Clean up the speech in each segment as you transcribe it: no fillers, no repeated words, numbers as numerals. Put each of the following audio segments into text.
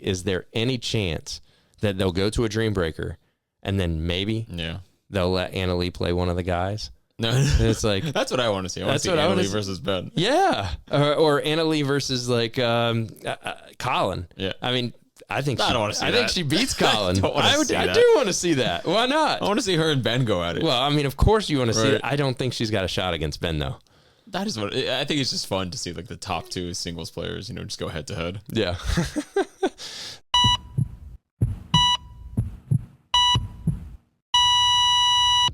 is there any chance that they'll go to a Dream Breaker and then maybe they'll let Anna Lee play one of the guys? No, it's like that's what I want to see. I want to see Anna Lee versus Ben. Yeah, or Anna Lee versus like Colin. Yeah, I mean, I think I don't want to see that. I think she beats Colin. I do want to see that. Why not? I want to see her and Ben go at it. Well, I mean, of course you want to see it. I don't think she's got a shot against Ben though. That is what I think. It's just fun to see like the top two singles players, just go head to head. Yeah.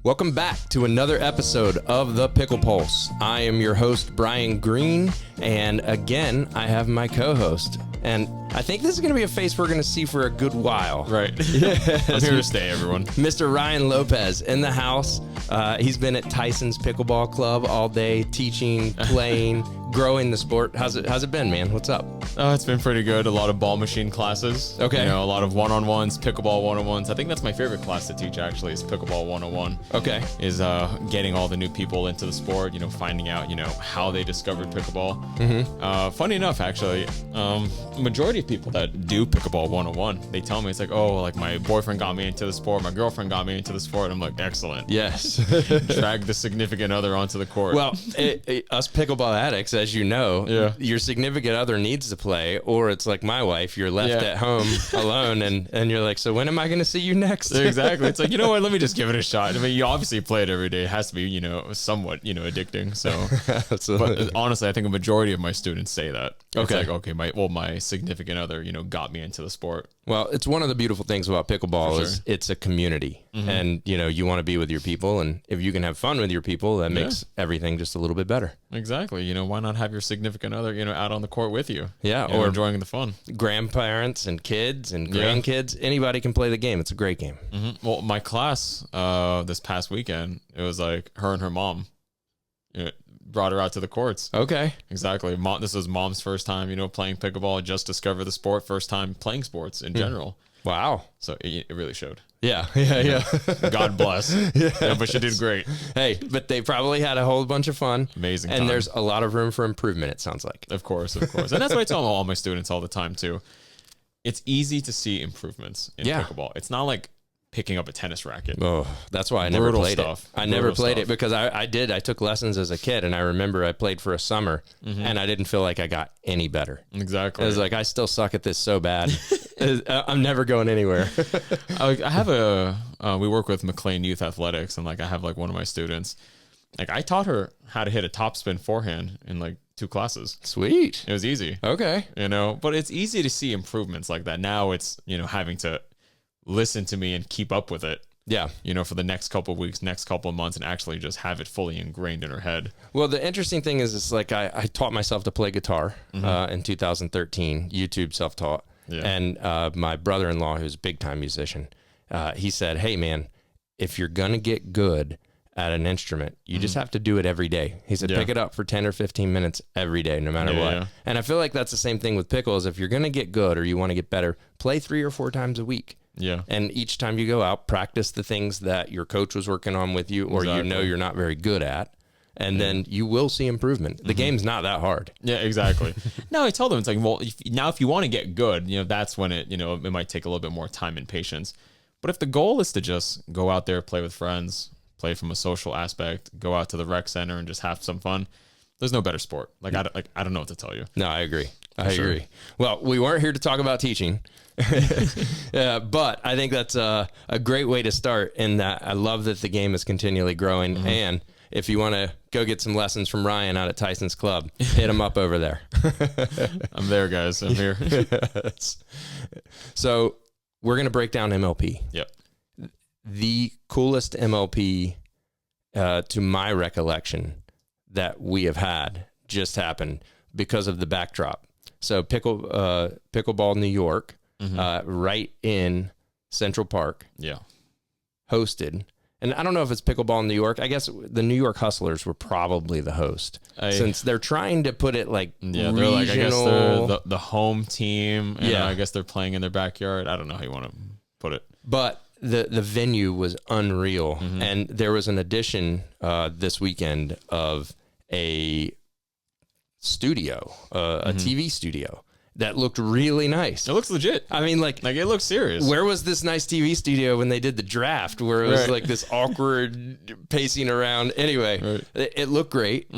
Welcome back to another episode of the Pickle Pulse. I am your host, Brian Green, and again, I have my co-host. And I think this is going to be a face we're going to see for a good while. Right. I'm here to stay, everyone. Mr. Ryan Lopez in the house. He's been at Tyson's Pickleball Club all day, teaching, playing, growing the sport. How's it been, man? What's up? It's been pretty good. A lot of ball machine classes. Okay. A lot of one-on-ones, pickleball one-on-ones. I think that's my favorite class to teach, actually, is pickleball 101. Okay. Is getting all the new people into the sport, finding out, how they discovered pickleball. Mm-hmm. Funny enough, actually, majority of people that do pickleball 101, they tell me it's like, oh, like my boyfriend got me into the sport, my girlfriend got me into the sport. I'm like, excellent. Yes. Drag the significant other onto the court. Well, us pickleball addicts, as you know, your significant other needs to play, or it's like my wife, you're left at home alone, and you're like, so when am I going to see you next? Exactly. It's like, you know what, let me just give it a shot. I mean, you obviously play it every day. It has to be, somewhat, addicting. So, but honestly, I think a majority of my students say that. It's like, okay, my significant other, got me into the sport. Well, it's one of the beautiful things about pickleball is it's a community, and you want to be with your people, and if you can have fun with your people, that makes everything just a little bit better. Exactly. Why not have your significant other, out on the court with you? Yeah, or enjoying the fun. Grandparents and kids and grandkids, anybody can play the game. It's a great game. Mm-hmm. Well, my class this past weekend, it was like her and her mom. Brought her out to the courts. Okay. Exactly. This was mom's first time, playing pickleball, just discovered the sport, first time playing sports in general. Wow. So it really showed. Yeah. God bless. But she did great. Hey, but they probably had a whole bunch of fun. Amazing And time. there's a lot of room for improvement, it sounds like. Of course. And that's what I tell all my students all the time, too. It's easy to see improvements in pickleball. It's not like picking up a tennis racket. Oh, that's why I never played it. I never played it because I took lessons as a kid, and I remember I played for a summer, and I didn't feel like I got any better. Exactly. I was like, I still suck at this so bad. I'm never going anywhere. I have we work with McLean Youth Athletics, and like I have like one of my students, like I taught her how to hit a topspin forehand in like 2 classes. Sweet. It was easy. Okay. But it's easy to see improvements like that. Now it's, having to listen to me and keep up with it. Yeah. For the next couple of weeks, next couple of months, and actually just have it fully ingrained in her head. Well, the interesting thing is, it's like I taught myself to play guitar in 2013, YouTube self-taught. Yeah. And my brother-in-law, who's a big-time musician, he said, hey, man, if you're going to get good at an instrument, you just have to do it every day. He said, pick it up for 10 or 15 minutes every day, no matter what. Yeah. And I feel like that's the same thing with pickles. If you're going to get good or you want to get better, play 3 or 4 times a week. Yeah. And each time you go out, practice the things that your coach was working on with you, or you're not very good at. And then you will see improvement. The game's not that hard. Yeah, exactly. No, I told them, it's like, well, if you want to get good, that's when it might take a little bit more time and patience. But if the goal is to just go out there, play with friends, play from a social aspect, go out to the rec center and just have some fun, there's no better sport. I don't know what to tell you. No, I agree. I agree. Well, we weren't here to talk about teaching, but I think that's a great way to start, in that I love that the game is continually growing. And if you want to go get some lessons from Ryan out at Tyson's Club, hit him up over there. I'm there, guys. I'm here. So we're going to break down MLP. Yep. The coolest MLP, to my recollection, that we have had just happened because of the backdrop. So Pickleball New York, right in Central Park, hosted. And I don't know if it's Pickleball New York. I guess the New York Hustlers were probably the host, since they're trying to put it like regional. They're like, I guess they're the home team. And I guess they're playing in their backyard. I don't know how you want to put it. But the venue was unreal. And there was an addition this weekend of a studio, a TV studio. that looked really nice. It looks legit. I mean, like it looks serious. Where was this nice TV studio when they did the draft, where it was like this awkward pacing around? Anyway, it looked great.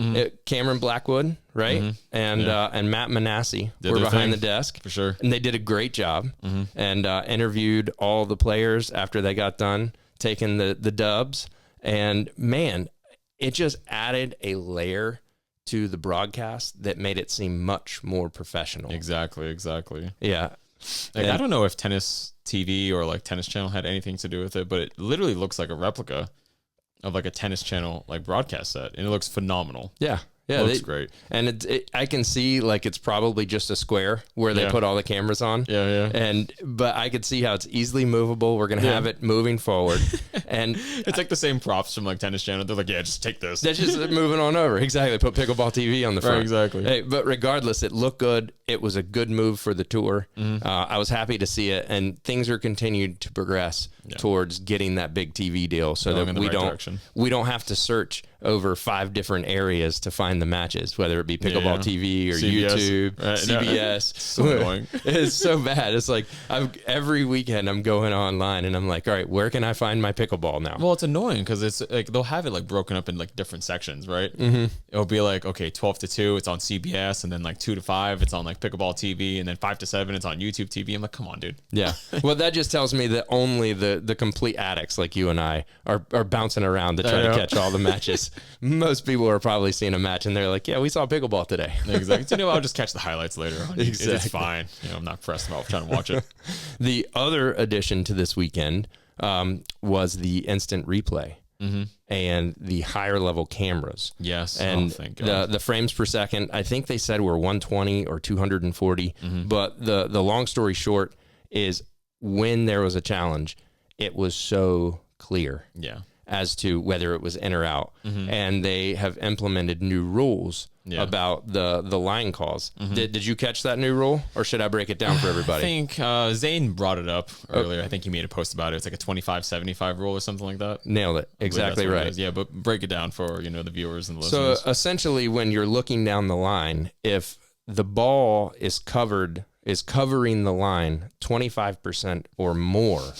Cameron Blackwood, right? And Matt Manassi were behind the desk. For sure. And they did a great job and interviewed all the players after they got done taking the dubs. And man, it just added a layer to the broadcast that made it seem much more professional. Exactly. Yeah. I don't know if Tennis TV or like Tennis Channel had anything to do with it, but it literally looks like a replica of like a Tennis Channel like broadcast set, and it looks phenomenal. Yeah. It looks great. And I can see like it's probably just a square where they put all the cameras on. But I could see how it's easily movable. We're going to have it moving forward. And it's like the same props from like Tennis Channel. They're like, yeah, just take this. That's just moving on over. Exactly. Put Pickleball TV on the front. Right, exactly. Hey, but regardless, it looked good. It was a good move for the tour. I was happy to see it, and things are continued to progress towards getting that big TV deal, so that we don't have to search over 5 different areas to find the matches, whether it be Pickleball TV or CBS, YouTube, CBS. It's so annoying. It's so bad. It's like every weekend I'm going online and I'm like, all right, where can I find my pickleball now? Well, it's annoying because it's like they'll have it like broken up in like different sections, right? It'll be like, okay, 12 to 2, it's on CBS, and then like 2 to 5, it's on like Pickleball TV, and then 5 to 7, it's on YouTube TV. I'm like, come on, dude. Yeah. Well, that just tells me that only the complete addicts like you and I are bouncing around to try to catch all the matches. Most people are probably seeing a match and they're like, yeah, we saw pickleball today. Exactly. So, I'll just catch the highlights later on. Exactly. It's fine. I'm not pressed about trying to watch it. The other addition to this weekend was the instant replay. And the higher level cameras. Yes. And the frames per second, I think they said were 120 or 240. But the long story short is when there was a challenge, it was so clear. Yeah. As to whether it was in or out. And they have implemented new rules about the line calls. Did you catch that new rule, or should I break it down for everybody? I think Zane brought it up earlier. I think he made a post about it. It's like a 25-75 rule or something like that. Nailed it. Exactly right. Yeah, but break it down for the viewers and the listeners. So essentially, when you're looking down the line, if the ball is covering the line 25% or more,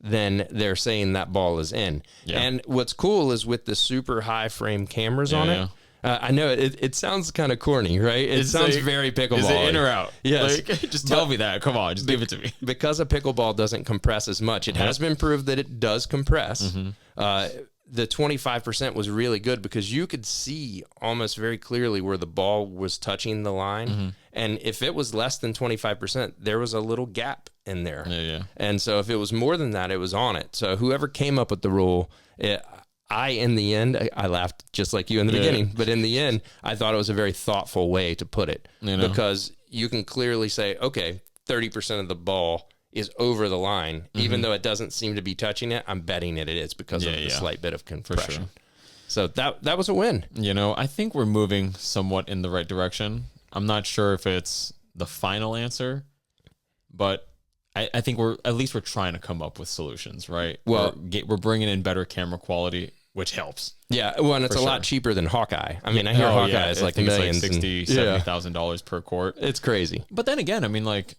then they're saying that ball is in. Yeah. And what's cool is with the super high frame cameras on it. I know it sounds kind of corny, right? It sounds like, very pickleball. Is it in or out? Yes. Just tell me that. Come on, just give it to me. Because a pickleball doesn't compress as much, it has been proved that it does compress. The 25% was really good because you could see almost very clearly where the ball was touching the line. And if it was less than 25%, there was a little gap in there. And so if it was more than that, it was on it. So whoever came up with the rule, in the end, I laughed just like you in the beginning, but in the end, I thought it was a very thoughtful way to put it because you can clearly say, okay, 30% of the ball is over the line, even though it doesn't seem to be touching it. I'm betting it is because of the slight bit of compression. Sure. So that was a win. I think we're moving somewhat in the right direction. I'm not sure if it's the final answer, but I think we're trying to come up with solutions, right? Well, we're bringing in better camera quality, which helps. Yeah, well, and it's a lot cheaper than Hawkeye. I mean, I hear Hawkeye is like millions, like $60,000-$70,000 per court. It's crazy. But then again, I mean, like,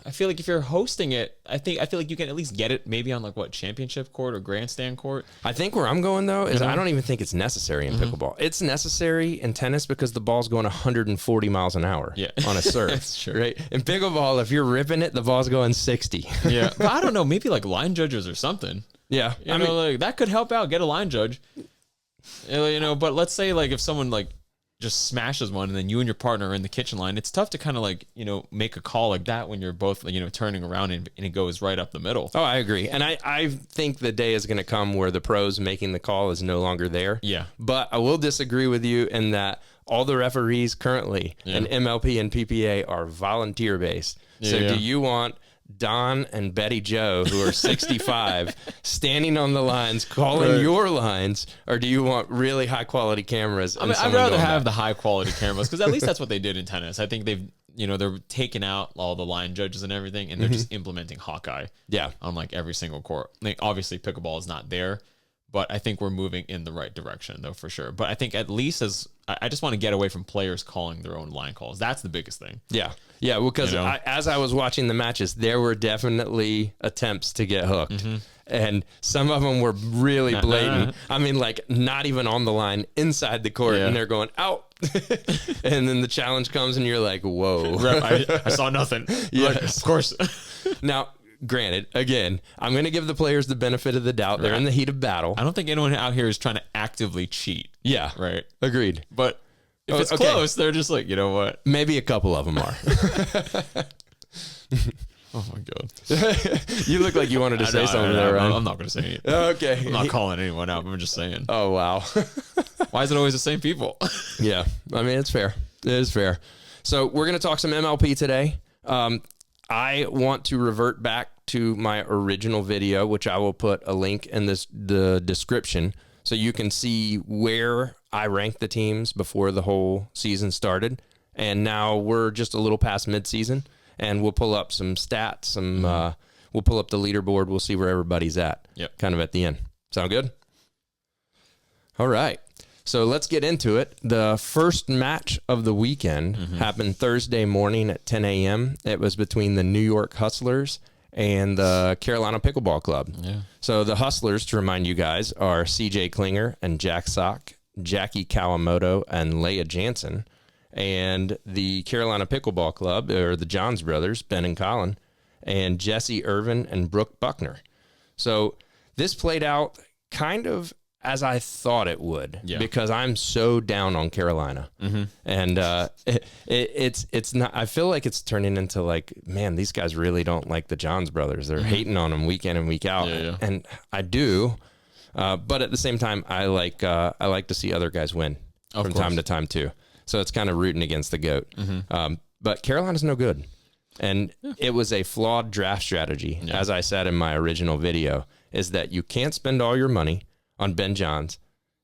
I feel like if you're hosting it, I feel like you can at least get it maybe on championship court or grandstand court. I think where I'm going though is I don't even think it's necessary in pickleball. It's necessary in tennis because the ball's going 140 miles an hour on a serve. That's true. Right? In pickleball, if you're ripping it, the ball's going 60. Yeah. But I don't know, maybe like line judges or something. Yeah. I mean, like that could help out, get a line judge. But let's say like if someone like just smashes one and then you and your partner are in the kitchen line, it's tough to kind of make a call like that when you're both turning around and it goes right up the middle. Oh, I agree. And I think the day is going to come where the pros making the call is no longer there. Yeah. But I will disagree with you in that all the referees currently in MLP and PPA are volunteer based. So do you want Don and Betty Joe, who are 65, standing on the lines, calling your lines, or do you want really high quality cameras? I mean, I'd rather have the high quality cameras because at least that's what they did in tennis. I think they're taking out all the line judges and everything, and they're just implementing Hawkeye. Yeah, on like every single court. I mean, obviously, pickleball is not there, but I think we're moving in the right direction, though, for sure. But I think at least as I just want to get away from players calling their own line calls. That's the biggest thing. Yeah. Yeah. Because as I was watching the matches, there were definitely attempts to get hooked. And some of them were really blatant. I mean, like not even on the line inside the court, and they're going out. And then the challenge comes and you're like, whoa. I saw nothing. Yes. Like, of course. Now, granted, again, I'm going to give the players the benefit of the doubt. They're in the heat of battle. I don't think anyone out here is trying to actively cheat. Yeah. Right. Agreed. But if it's close, they're just like, you know what? Maybe a couple of them are. Oh my God. You look like you wanted to say something there, Ryan. I'm not going to say anything. Okay. I'm not calling anyone out. I'm just saying. Oh, wow. Why is it always the same people? Yeah. I mean, it's fair. It is fair. So we're going to talk some MLP today. I want to revert back to my original video, which I will put a link in the description so you can see where I ranked the teams before the whole season started. And now we're just a little past midseason, and we'll pull up some stats. We'll pull up the leaderboard. We'll see where everybody's at. Yep. Kind of at the end. Sound good? All right. So let's get into it. The first match of the weekend happened Thursday morning at 10 a.m. It was between the New York Hustlers and the Carolina Pickleball Club. Yeah. So the Hustlers, to remind you guys, are CJ Klinger and Jack Sock, Jackie Kawamoto, and Leia Jansen. And the Carolina Pickleball Club, or the Johns brothers, Ben and Colin, and Jesse Irvin and Brooke Buckner. So this played out kind of as I thought it would, because I'm so down on Carolina, and it's not. I feel like it's turning into like, man, these guys really don't like the Johns brothers. They're hating on them week in and week out, and I do, but at the same time, I like to see other guys win from time to time too. So it's kind of rooting against the GOAT. But Carolina's no good, and it was a flawed draft strategy, as I said in my original video, is that you can't spend all your money on Ben Johns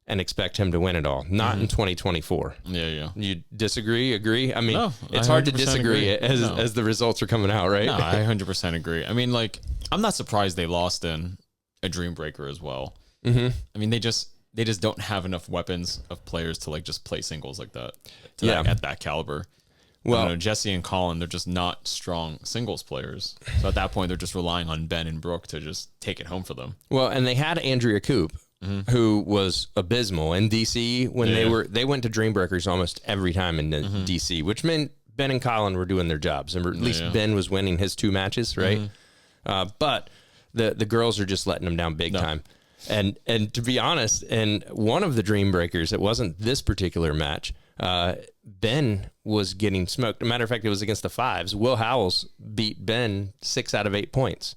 and expect him to win it all. Not in 2024. Yeah. You disagree, agree? I mean, No, it's hard to disagree as the results are coming out, right? No, I 100% agree. I mean, like, I'm not surprised they lost in a Dream Breaker as well. I mean, they just don't have enough weapons of players to like just play singles like that, at that caliber. Well, Jesse and Colin, they're just not strong singles players. So at that point, they're just relying on Ben and Brooke to just take it home for them. Well, and they had Andrea Coop, who was abysmal in DC when they went to Dream Breakers almost every time in DC, which meant Ben and Colin were doing their jobs, and at least Ben was winning his 2 matches, right? But the girls are just letting them down big time. And to be honest, in one of the Dream Breakers, it wasn't this particular match. Ben was getting smoked. As a matter of fact, it was against the Fives. Will Howells beat Ben 6 out of 8 points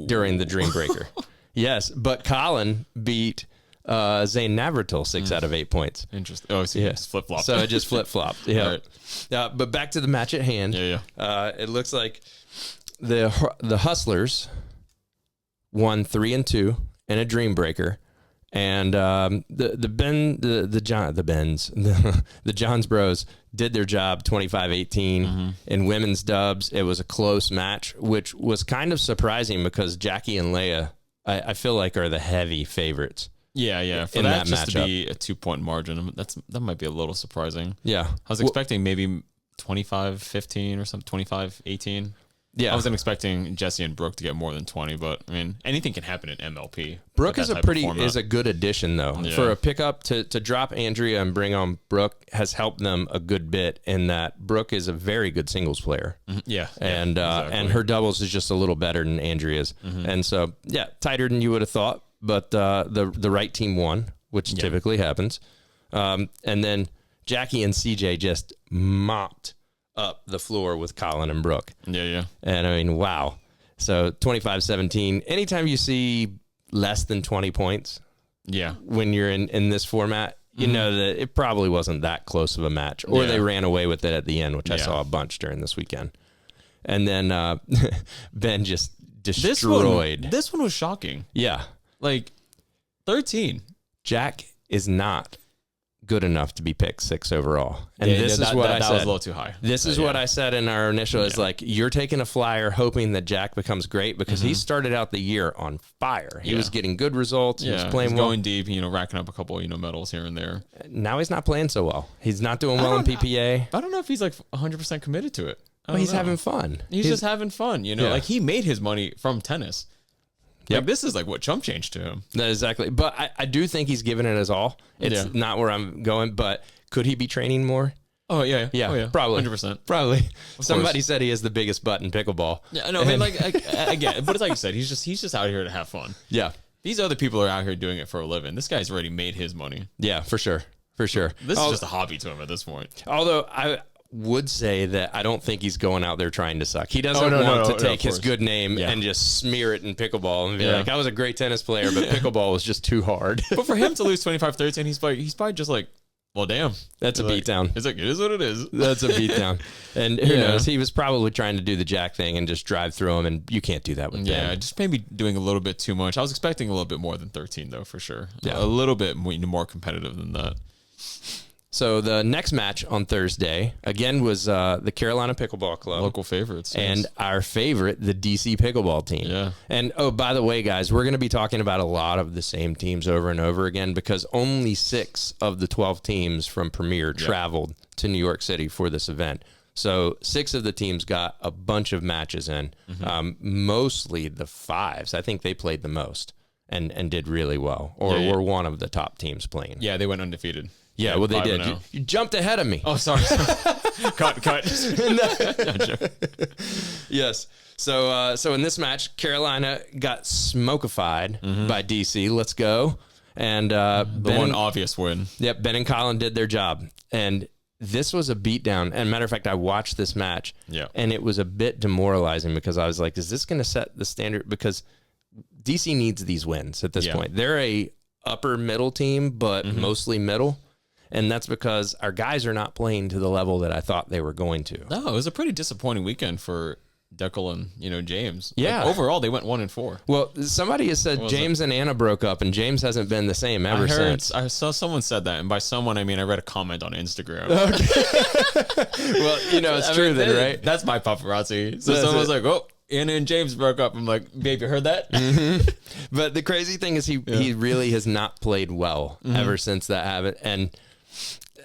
during the Dream Breaker. Yes, but Colin beat Zane Navratil 6 out of 8 points. Interesting. Oh, so it's flip-flopped. So it just flip-flopped. Yeah. Right. But back to the match at hand. It looks like the Hustlers won 3-2 in a Dream Breaker. And the Johns Bros did their job 25-18 in women's dubs. It was a close match, which was kind of surprising because Jackie and Leia, I feel like, are the heavy favorites. Yeah. For that just to be a 2-point margin, that might be a little surprising. Yeah. I was expecting maybe 25-15 or something, 25-18. Yeah, I wasn't expecting Jesse and Brooke to get more than 20, but I mean, anything can happen in MLP. Brooke is a good addition though. For a pickup to drop Andrea and bring on Brooke has helped them a good bit in that Brooke is a very good singles player. And exactly. And her doubles is just a little better than Andrea's. And so tighter than you would have thought, but the right team won, which typically happens. And then Jackie and CJ just mopped up the floor with Colin and Brooke. And I mean, wow. So 25-17. Anytime you see less than 20 points, when you're in this format, you know that it probably wasn't that close of a match, or they ran away with it at the end, which I saw a bunch during this weekend. And then Ben just destroyed. This one was shocking. Yeah. Like 13. Jack is not good enough to be picked 6 overall. And this is what I said. That was a little too high. This is what I said in our initial is like, you're taking a flyer hoping that Jack becomes great because he started out the year on fire. He was getting good results. He was playing well. Going deep, racking up a couple, medals here and there. Now he's not playing so well. He's not doing well in PPA. I don't know if he's like 100% committed to it. Well, he's having fun. He's just having fun, like he made his money from tennis. Like this is like what chump change to him. That exactly. But I do think he's giving it his all. It's not where I'm going, but could he be training more? Oh yeah. Probably 100%. Probably. Somebody said he has the biggest butt in pickleball. Yeah, no, I mean, like again, but it's like you said, he's just out here to have fun. Yeah. These other people are out here doing it for a living. This guy's already made his money. Yeah, for sure. This is just a hobby to him at this point. Although I would say that I don't think he's going out there trying to suck. He doesn't want to take his good name and just smear it in pickleball and be like, I was a great tennis player, but pickleball was just too hard. But for him to lose 25-13, he's probably just like, well, damn. That's a beatdown. It's like, it is what it is. That's a beatdown. And who knows? He was probably trying to do the Jack thing and just drive through him, and you can't do that with Ben. Yeah, just maybe doing a little bit too much. I was expecting a little bit more than 13, though, for sure. Yeah. A little bit more competitive than that. So the next match on Thursday, again, was the Carolina Pickleball Club. Local favorites. And our favorite, the DC Pickleball team. Yeah. And, oh, by the way, guys, we're going to be talking about a lot of the same teams over and over again because only 6 of the 12 teams from Premier traveled to New York City for this event. So 6 of the teams got a bunch of matches in, mostly the 5s. I think they played the most and did really well, or were one of the top teams playing. Yeah, they went undefeated. Yeah, well, they did. You jumped ahead of me. Oh, sorry. Cut. Yes. So in this match, Carolina got smokified by DC. Let's go. And one obvious win. Yep, Ben and Colin did their job. And this was a beatdown. And matter of fact, I watched this match. Yeah. And it was a bit demoralizing because I was like, is this going to set the standard? Because DC needs these wins at this point. They're a upper middle team, but mostly middle. And that's because our guys are not playing to the level that I thought they were going to. No, it was a pretty disappointing weekend for Deckel and James. Yeah. Like, overall, they went 1-4. Well, somebody has said James and Anna broke up, and James hasn't been the same ever since. I saw someone said that, and by someone, I mean I read a comment on Instagram. Okay. Well, it's true then, right? That's my paparazzi. So someone's like, oh, Anna and James broke up. I'm like, babe, you heard that? But the crazy thing is he really has not played well ever since that happened. And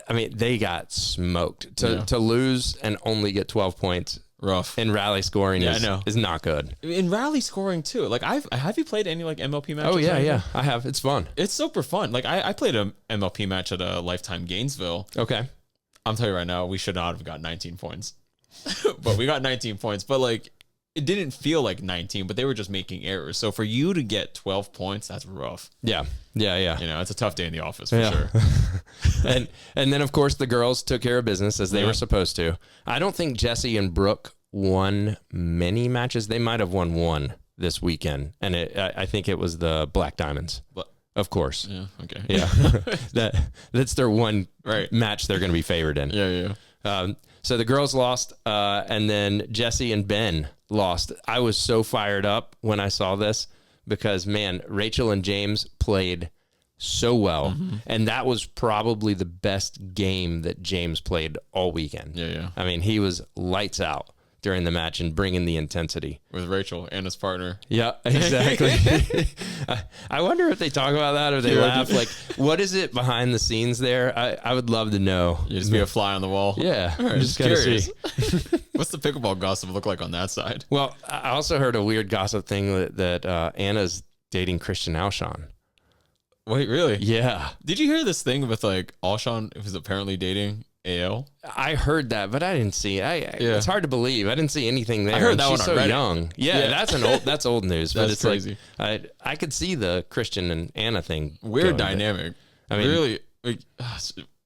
I mean, they got smoked. To lose and only get 12 points rough in rally scoring is not good. In rally scoring too. Like have you played any like MLP matches? Oh yeah, I have. It's fun. It's super fun. Like I played a MLP match at a Lifetime Gainesville. Okay. I'm telling you right now, we should not have got 19 points. But we got 19 points. But like it didn't feel like 19, but they were just making errors. So for you to get 12 points, that's rough. Yeah. It's a tough day in the office for sure. and then of course the girls took care of business as they were supposed to. I don't think Jesse and Brooke won many matches. They might have won one this weekend, and I think it was the Black Diamonds. Of course. Yeah. Okay. Yeah. That's their one match they're going to be favored in. Yeah. So the girls lost, and then Jesse and Ben lost. I was so fired up when I saw this because, man, Rachel and James played so well. And that was probably the best game that James played all weekend. Yeah. I mean, he was lights out during the match and bringing the intensity. With Rachel and his partner. Yeah, exactly. I wonder if they talk about that or they laugh. Like, what is it behind the scenes there? I would love to know. You just be a fly on the wall. Yeah. I'm just curious. What's the pickleball gossip look like on that side? Well, I also heard a weird gossip thing that Anna's dating Christian Alshon. Wait, really? Yeah. Did you hear this thing with like Alshon was apparently dating AL? I heard that, but I didn't see it. It's hard to believe. I didn't see anything there. I heard that She's one so on Reddit. young. Yeah, that's old news. But it's crazy. Like I could see the Christian and Anna thing. Weird dynamic. I mean, really. Like,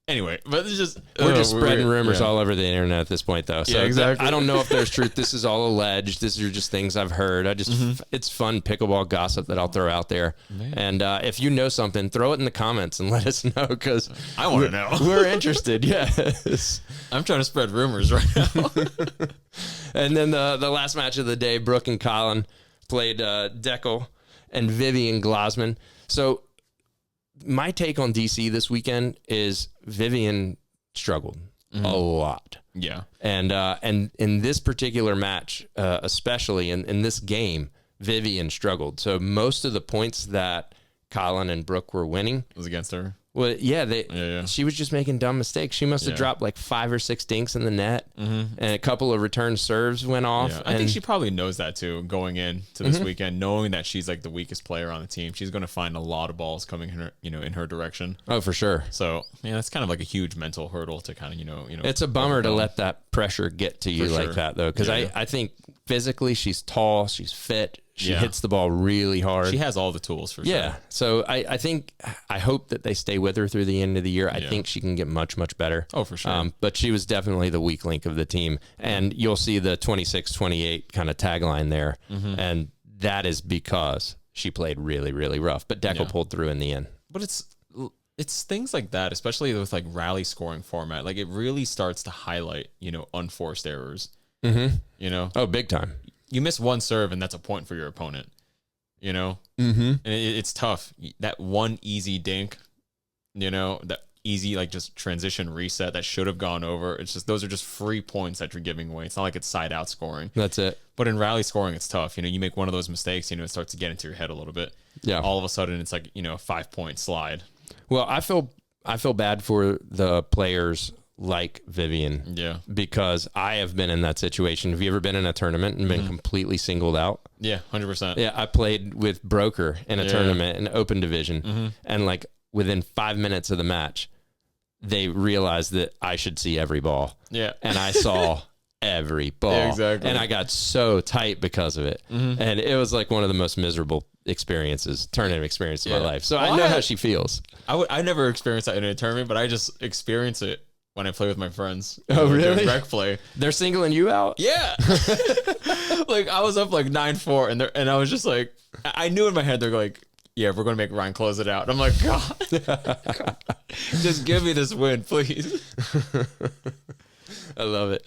anyway, but it's just we're just spreading rumors all over the internet at this point, though. So exactly. I don't know if there's truth. This is all alleged. These are just things I've heard. It's fun pickleball gossip that I'll throw out there. Man. And if you know something, throw it in the comments and let us know because I want to know. We're interested. Yes, I'm trying to spread rumors right now. And then the last match of the day, Brooke and Colin played Deckel and Vivian Glasman. So my take on DC this weekend is Vivian struggled a lot. Yeah. And in this particular match, especially in this game, Vivian struggled. So most of the points that Colin and Brooke were winning was against her. Well, yeah, she was just making dumb mistakes. She must have dropped like 5 or 6 dinks in the net, and a couple of return serves went off. Yeah. I think she probably knows that too, going into this weekend, knowing that she's like the weakest player on the team. She's going to find a lot of balls coming in her direction. Oh, for sure. So yeah, that's kind of like a huge mental hurdle to kind of It's a bummer to let that pressure get to you like that though, because I think physically she's tall, she's fit. She hits the ball really hard. She has all the tools for sure. Yeah. So I hope that they stay with her through the end of the year. I think she can get much, much better. Oh, for sure. But she was definitely the weak link of the team. And you'll see the 26-28 kind of tagline there. And that is because she played really, really rough. But Deco pulled through in the end. But it's things like that, especially with like rally scoring format. Like it really starts to highlight, unforced errors. Oh, big time. You miss one serve and that's a point for your opponent, And it's tough. That one easy dink, that easy, like just transition reset that should have gone over. It's just, those are just free points that you're giving away. It's not like it's side out scoring. That's it. But in rally scoring, it's tough. You make one of those mistakes, it starts to get into your head a little bit. Yeah. All of a sudden it's like, a 5-point slide. Well, I feel bad for the players like Vivian. Yeah. Because I have been in that situation. Have you ever been in a tournament and been completely singled out? Yeah, 100%. Yeah, I played with Broker in a tournament in open division. And like within 5 minutes of the match, they realized that I should see every ball. Yeah. And I saw every ball. Yeah, exactly. And I got so tight because of it. And it was like one of the most miserable tournament experiences of my life. So I know how she feels. I never experienced that in a tournament, but I just experience it when I play with my friends. Oh, really? Rec play. They're singling you out? Yeah. Like I was up like 9-4 and I was just like, I knew in my head, they're like, yeah, we're going to make Ryan close it out. And I'm like, God, just give me this win, please. I love it.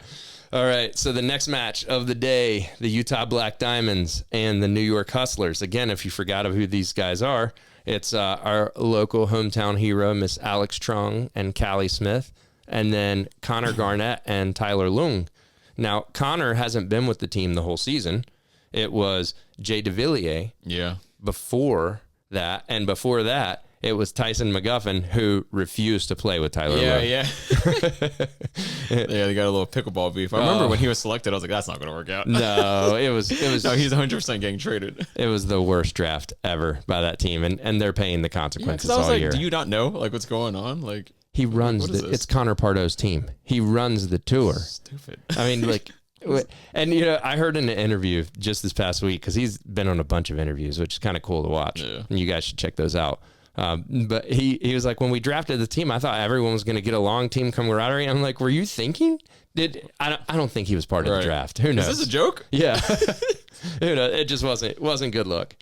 All right. So the next match of the day, the Utah Black Diamonds and the New York Hustlers. Again, if you forgot who these guys are, it's our local hometown hero, Miss Alex Trong and Callie Smith. And then Connor Garnett and Tyler Lung. Now, Connor hasn't been with the team the whole season. It was Jay DeVilliers. Yeah. Before that, and before that, it was Tyson McGuffin who refused to play with Tyler Lung. Yeah. Yeah, they got a little pickleball beef. I remember when he was selected, I was like, that's not going to work out. No, it was. No, he's 100% getting traded. It was the worst draft ever by that team, and they're paying the consequences all year. Do you not know like what's going on? Like he runs it's Connor Pardo's team. He runs the tour. Stupid. I mean, like, and I heard in an interview just this past week, because he's been on a bunch of interviews, which is kind of cool to watch. Yeah. And you guys should check those out. But he was like, when we drafted the team, I thought everyone was going to get along, team camaraderie. I'm like, were you thinking? I don't think he was part of the draft. Who knows? Is this a joke? Yeah. Who knows? It just wasn't good look.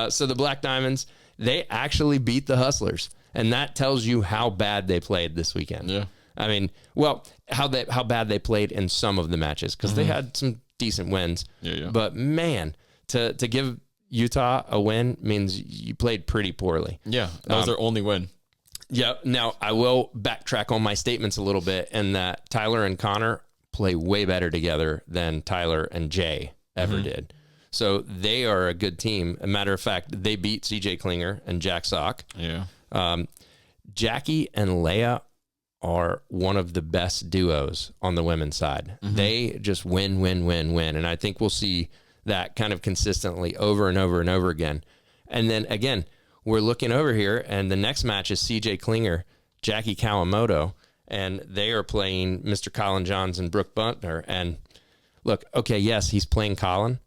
So the Black Diamonds, they actually beat the Hustlers, and that tells you how bad they played this weekend. Yeah. I mean, well, how bad they played in some of the matches, because they had some decent wins. Yeah. But man, to give Utah a win means you played pretty poorly. Yeah, that was their only win. Yeah. Now, I will backtrack on my statements a little bit, in that Tyler and Connor play way better together than Tyler and Jay ever did. So they are a good team. A matter of fact, they beat CJ Klinger and Jack Sock. Yeah. Jackie and Leia are one of the best duos on the women's side. They just win. And I think we'll see that kind of consistently over and over and over again. And then again, we're looking over here, and the next match is CJ Klinger, Jackie Kawamoto, and they are playing Mr. Colin Johns and Brooke Buntner. And look, okay, yes, he's playing Colin,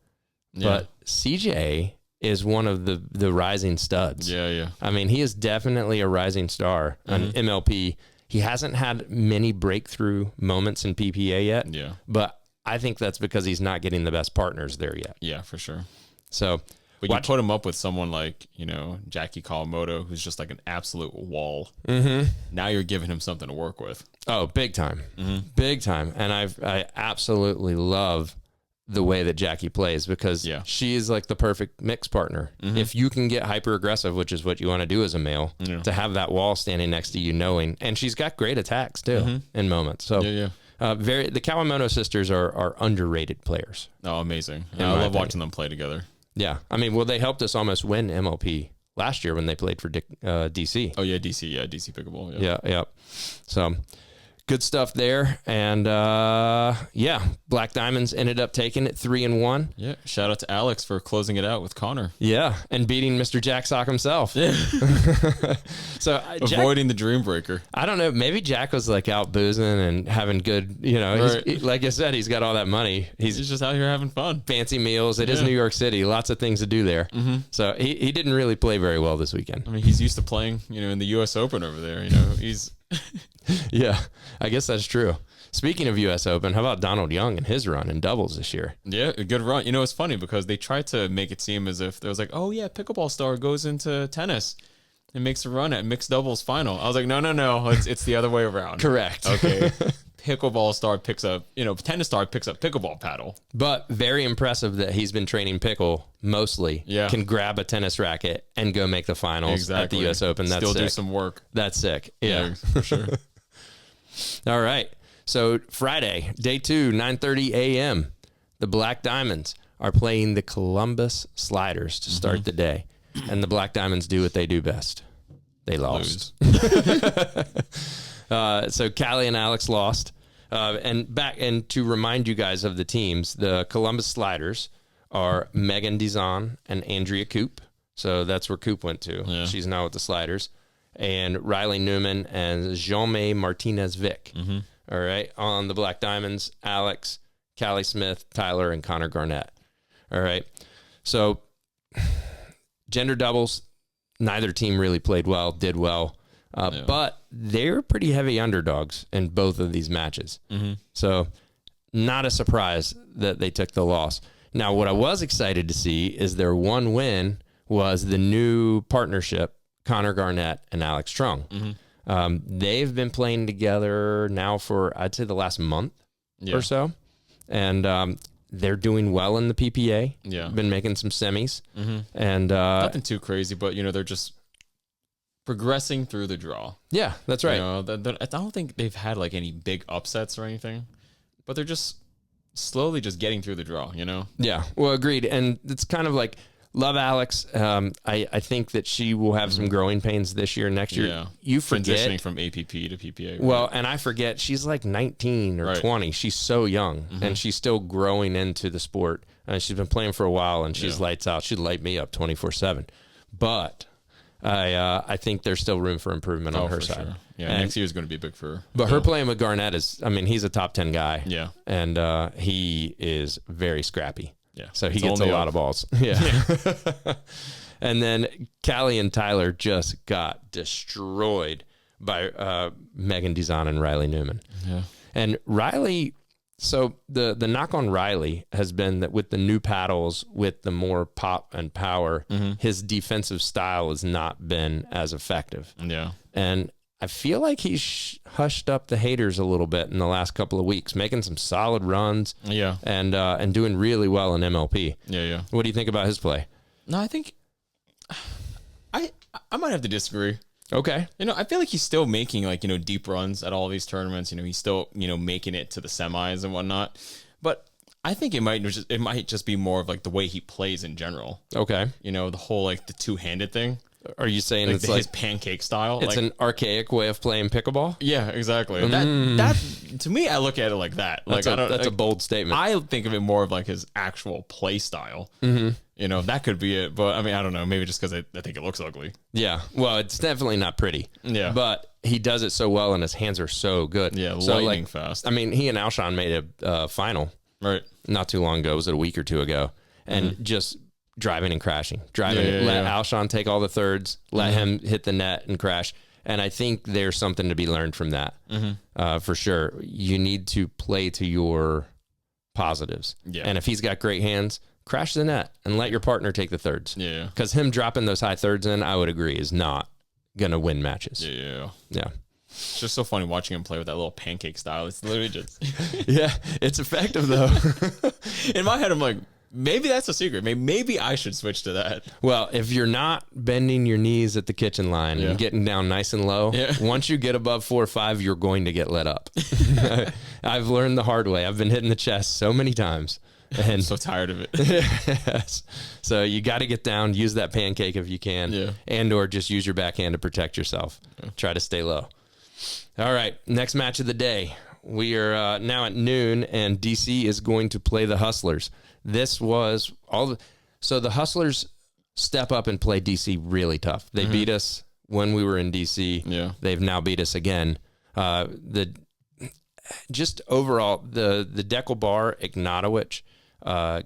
but CJ is one of the rising studs. Yeah. I mean, he is definitely a rising star on MLP. He hasn't had many breakthrough moments in PPA yet. Yeah. But I think that's because he's not getting the best partners there yet. Yeah, for sure. So, but you put him up with someone like, Jackie Kawamoto, who's just like an absolute wall. Now you're giving him something to work with. Oh, big time. Big time. And I absolutely love the way that Jackie plays, because she is like the perfect mix partner. If you can get hyper aggressive, which is what you want to do as a male, to have that wall standing next to you, knowing, and she's got great attacks too in moments. So the Kawamoto sisters are underrated players. Oh, amazing. I love watching them play together. Yeah. I mean, well, they helped us almost win MLP last year when they played for DC. Oh yeah. DC Pickleball. Yeah. So good stuff there. And Black Diamonds ended up taking it 3-1. Yeah. Shout out to Alex for closing it out with Connor. Yeah. And beating Mr. Jack Sock himself. Yeah. So avoiding the dream breaker. I don't know. Maybe Jack was like out boozing and having good, like I said, he's got all that money. He's just out here having fun. Fancy meals. It is New York City. Lots of things to do there. So he didn't really play very well this weekend. I mean, he's used to playing, in the U.S. Open over there. He's... Yeah, I guess that's true. Speaking of U.S. Open, how about Donald Young and his run in doubles this year? Yeah, a good run. It's funny because they tried to make it seem as if there was like, oh yeah, pickleball star goes into tennis and makes a run at mixed doubles final. I was like, no, it's the other way around. Correct. Okay. Pickleball star picks up, tennis star picks up pickleball paddle. But very impressive that he's been training pickle mostly. Yeah. Can grab a tennis racket and go make the finals at the U.S. Open. That's Still sick. Do some work. That's sick. Yeah, for sure. All right. So Friday, day 2, 9:30 a.m. The Black Diamonds are playing the Columbus Sliders to start the day. And the Black Diamonds do what they do best. They lost. So Callie and Alex lost. And to remind you guys of the teams, the Columbus Sliders are Megan Dizon and Andrea Coop. So that's where Coop went to. Yeah. She's now with the Sliders. And Riley Newman and Jean-May Martinez-Vick. All right. On the Black Diamonds, Alex, Callie Smith, Tyler, and Connor Garnett. All right. So gender doubles, neither team really played well, did well. But they're pretty heavy underdogs in both of these matches. So not a surprise that they took the loss. Now, what I was excited to see is their one win was the new partnership, Connor Garnett and Alex Trung. They've been playing together now for, I'd say, the last month or so. And they're doing well in the PPA. Yeah. Been making some semis. And nothing too crazy, but, they're just progressing through the draw. Yeah, that's right. I don't think they've had like any big upsets or anything, but they're just slowly just getting through the draw, Yeah, well, agreed. And it's kind of like, love Alex. I think that she will have some growing pains this year, next year. Yeah. You forget. Transitioning from APP to PPA. Right? Well, and I forget, she's like 19 or 20. She's so young, and she's still growing into the sport. And she's been playing for a while, and she's lights out. She'd light me up 24/7. But I think there's still room for improvement on her side. Sure. Yeah, and next year is going to be big for her. But her playing with Garnett is, he's a top 10 guy. Yeah. And he is very scrappy. Yeah. So he gets a lot of balls. Yeah. And then Callie and Tyler just got destroyed by Megan Dizon and Riley Newman. Yeah. And Riley, so the knock on Riley has been that with the new paddles, with the more pop and power, his defensive style has not been as effective. Yeah. And I feel like he's hushed up the haters a little bit in the last couple of weeks, making some solid runs. Yeah. And doing really well in MLP. Yeah. What do you think about his play? No, I think I might have to disagree. Okay. I feel like he's still making deep runs at all these tournaments. He's still, making it to the semis and whatnot. But I think it might just be more of like the way he plays in general. Okay. The whole the two-handed thing. Are you saying it's his pancake style? It's an archaic way of playing pickleball? Yeah, exactly. That to me, I look at it like that. That's a bold statement. I think of it more of like his actual play style. That could be it. But I don't know. Maybe just because I think it looks ugly. Yeah. Well, it's definitely not pretty. Yeah. But he does it so well, and his hands are so good. Yeah, so lightning fast. He and Alshon made a final. Right. Not too long ago. Was it a week or two ago? And just driving and crashing. Let Alshon take all the thirds, let him hit the net and crash. And I think there's something to be learned from that. For sure. You need to play to your positives. Yeah. And if he's got great hands, crash the net and let your partner take the thirds. Yeah. Because him dropping those high thirds in, I would agree, is not going to win matches. Yeah. Yeah. It's just so funny watching him play with that little pancake style. It's literally just Yeah, it's effective though. in my head. I'm like, maybe that's a secret. Maybe I should switch to that. Well, if you're not bending your knees at the kitchen line and getting down nice and low, once you get above 4 or 5, you're going to get let up. I've learned the hard way. I've been hit in the chest so many times. And I'm so tired of it. Yes. So you got to get down, use that pancake if you can, and or just use your backhand to protect yourself. Try to stay low. All right, next match of the day. We are now at noon, and DC is going to play the Hustlers. This was so the Hustlers step up and play DC really tough. They beat us when we were in DC. Yeah. They've now beat us again. Just overall, the Deckel Bar, Ignatowicz,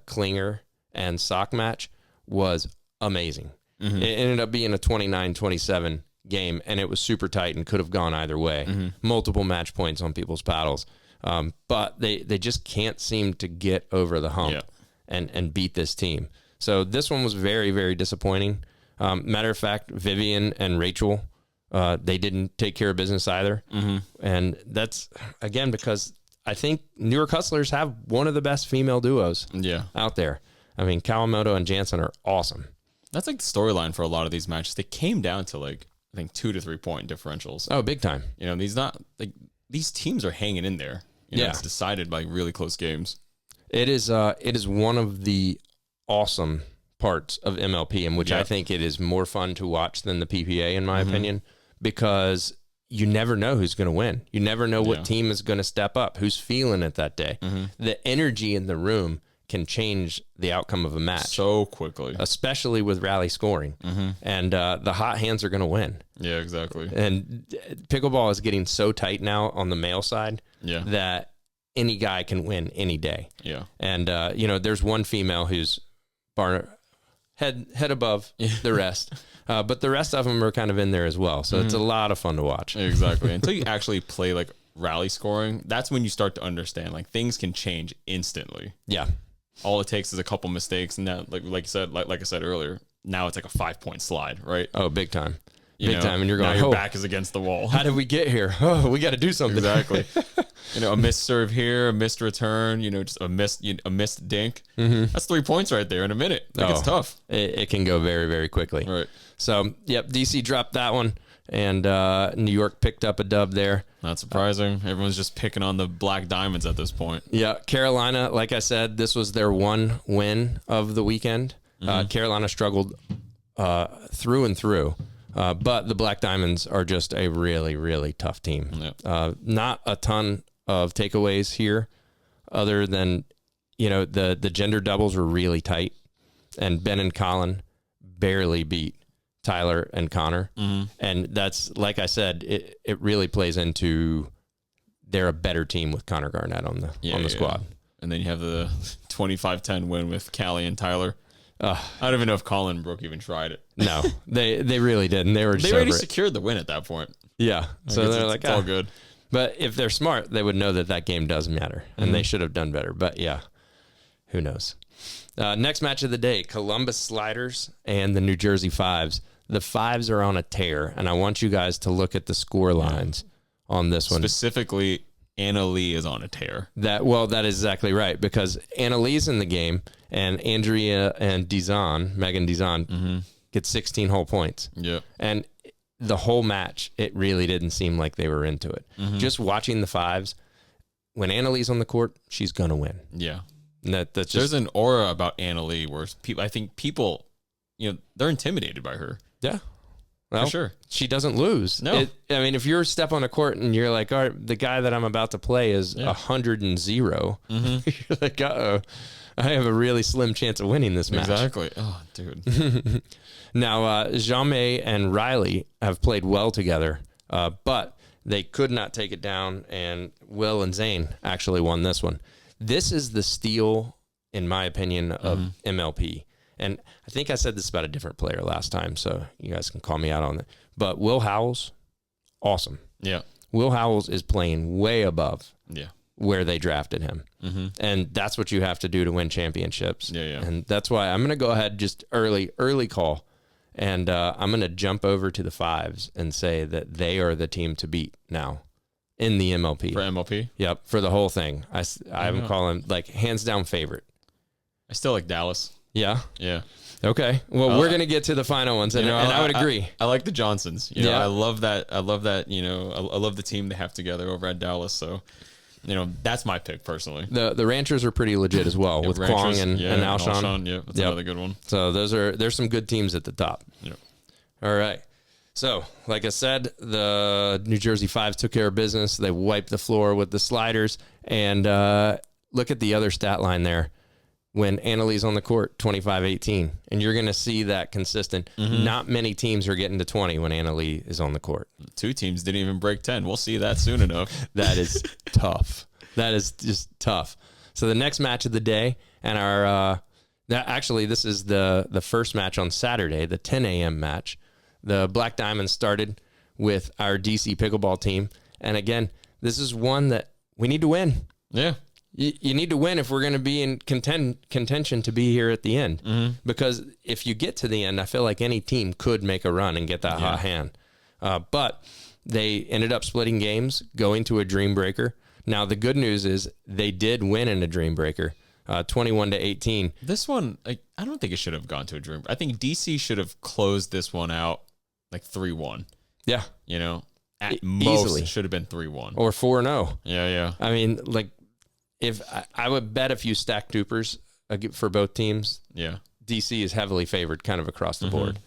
Klinger, and sock match was amazing. It ended up being a 29-27 game, and it was super tight and could have gone either way. Multiple match points on people's paddles. But they just can't seem to get over the hump and beat this team. So this one was very, very disappointing. Matter of fact, Vivian and Rachel, they didn't take care of business either. And that's, again, because I think New York Hustlers have one of the best female duos out there. I mean, Kawamoto and Jansen are awesome. That's like the storyline for a lot of these matches. They came down to like, I think 2 to 3 point differentials. Oh, big time. You know, these teams are hanging in there. You know, it's decided by really close games. It is one of the awesome parts of MLP, in which I think it is more fun to watch than the PPA, in my opinion, because you never know who's going to win. You never know what team is going to step up, who's feeling it that day. The energy in the room can change the outcome of a match so quickly, especially with rally scoring. And the hot hands are going to win. Yeah, exactly. And pickleball is getting so tight now on the male side that any guy can win any day. Yeah. And, there's one female who's head above the rest. But the rest of them are kind of in there as well. So it's a lot of fun to watch. Exactly. Until you actually play like rally scoring, that's when you start to understand like things can change instantly. Yeah. All it takes is a couple mistakes, and now, like you said, like I said earlier, now it's like a 5-point slide, right? Oh, big time. Big time. And you're going, now your back is against the wall. How did we get here? Oh, we got to do something. Exactly. A missed serve here, a missed return, just a missed dink. That's 3 points right there in a minute. It's tough. It can go very, very quickly. Right. So, DC dropped that one, and New York picked up a dub there. Not surprising. Everyone's just picking on the Black Diamonds at this point. Yeah, Carolina, like I said, this was their one win of the weekend. Carolina struggled through and through. But the Black Diamonds are just a really, really tough team. Not a ton of takeaways here other than, the gender doubles were really tight, and Ben and Colin barely beat Tyler and Connor. And that's, like I said, it really plays into they're a better team with Connor Garnett on the squad. And then you have the 25-10 win with Callie and Tyler. I don't even know if Colin and Brooke even tried it. No, they really didn't. They already secured the win at that point. Yeah. So they're like, it's all good. But if they're smart, they would know that game does matter, and they should have done better. But yeah, who knows? Next match of the day, Columbus Sliders and the New Jersey Fives. The Fives are on a tear, and I want you guys to look at the score lines on this one. Specifically, Anna Lee is on a tear. That is exactly right, because Anna Lee's in the game, and Andrea and Megan Dizon, get 16 whole points. Yeah. And the whole match, it really didn't seem like they were into it. Just watching the Fives, when Anna Lee's on the court, she's going to win. Yeah. And that's just, there's an aura about Anna Lee where I think people, they're intimidated by her. Yeah. Well, for sure. She doesn't lose. No. If you're step on a court and you're like, all right, the guy that I'm about to play is 100-0, you're like, uh-oh, I have a really slim chance of winning this match. Exactly. Oh, dude. Now, Jamais and Riley have played well together, but they could not take it down, and Will and Zane actually won this one. This is the steal, in my opinion, of MLP. And I think I said this about a different player last time, so you guys can call me out on it. But Will Howells, awesome. Yeah. Will Howells is playing way above where they drafted him. And that's what you have to do to win championships. Yeah. And that's why I'm going to go ahead just early call And I'm going to jump over to the Fives and say that they are the team to beat now in the MLP. For MLP? Yep, for the whole thing. I'm calling like hands down favorite. I still like Dallas. Yeah? Yeah. Okay. Well, we're going to get to the final ones, and I would agree. I like the Johnsons. You know, I love that. I love that. You know, I love the team they have together over at Dallas. So, you know, that's my pick personally. The Ranchers are pretty legit as well with Kwong and Alshon. Yeah, that's another good one. So there's some good teams at the top. Yeah. All right. So, like I said, the New Jersey Fives took care of business. They wiped the floor with the sliders. And look at the other stat line there. When Annalie's on the court, 25-18. And you're going to see that consistent. Not many teams are getting to 20 when Annalie is on the court. 2 teams didn't even break 10. We'll see that soon enough. That is tough. That is just tough. So the next match of the day, and this is the first match on Saturday, the 10 a.m. match. The Black Diamonds started with our DC pickleball team. And again, this is one that we need to win. Yeah. You need to win if we're going to be in contention to be here at the end. Because if you get to the end, I feel like any team could make a run and get that hot hand. But they ended up splitting games, going to a Dream Breaker. Now, the good news is they did win in a Dream Breaker, 21-18. This one, I don't think it should have gone to a Dream. I think DC should have closed this one out like 3-1. Yeah. You know, at most, it should have been 3-1. Or 4-0. Yeah. I mean, like, if I would bet a few stack dupers for both teams. Yeah. DC is heavily favored kind of across the board.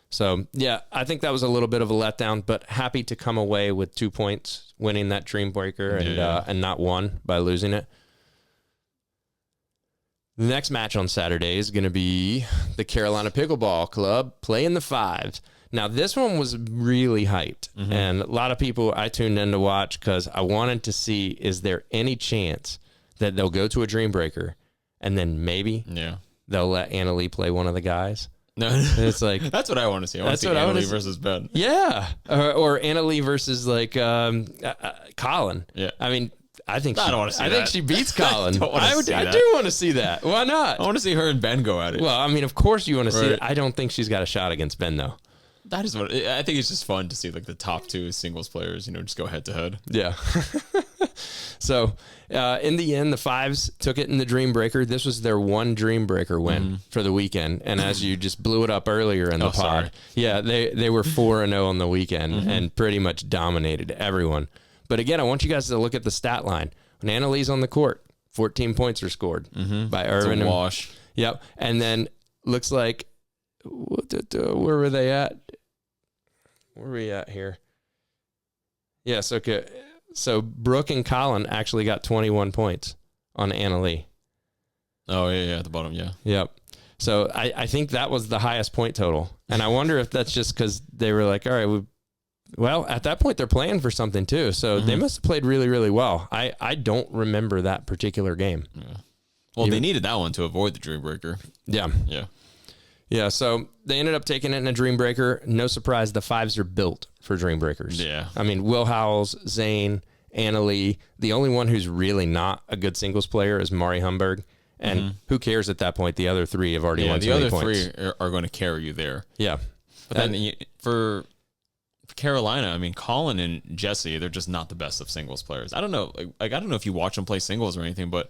So, yeah, I think that was a little bit of a letdown, but happy to come away with 2 points, winning that Dream Breaker and not 1 by losing it. The next match on Saturday is going to be the Carolina Pickleball Club playing the Fives. Now, this one was really hyped, and a lot of people I tuned in to watch because I wanted to see, is there any chance that they'll go to a Dream Breaker and then maybe they'll let Annalie play one of the guys? No, it's like that's what I want to see. I want to see Annalie versus Ben. Yeah, or Annalie versus like Colin. Yeah, I mean, I think she beats Colin. I do want to see that. Why not? I want to see her and Ben go at it. Well, I mean, of course you want to see it. I don't think she's got a shot against Ben though. That is what I think. It's just fun to see like the top 2 singles players, you know, just go head to head. Yeah. So in the end, the Fives took it in the Dream Breaker. This was their one Dream Breaker win for the weekend. And as you just blew it up earlier in the pod, they were 4-0 on the weekend and pretty much dominated everyone. But again, I want you guys to look at the stat line. When Annalie's on the court, 14 points are scored by Irvin. It's a wash. Yep. And then looks like, where were they at? Where are we at here? Yes, okay. So Brooke and Colin actually got 21 points on Annalie. Oh, yeah, at the bottom, yeah. Yep. So I think that was the highest point total. And I wonder if that's just because they were like, all right, well, at that point, they're playing for something too. So they must have played really, really well. I don't remember that particular game. Yeah. Well, they needed that one to avoid the Dream Breaker. Yeah. Yeah. Yeah, so they ended up taking it in a Dream Breaker. No surprise, the Fives are built for Dream Breakers. Yeah. I mean, Will Howells, Zane, Annalie. The only one who's really not a good singles player is Mari Humberg. And who cares at that point? The other 3 have already won 20 points. The other 3 are going to carry you there. Yeah. But then for Carolina, I mean, Colin and Jesse, they're just not the best of singles players. I don't know. Like I don't know if you watch them play singles or anything, but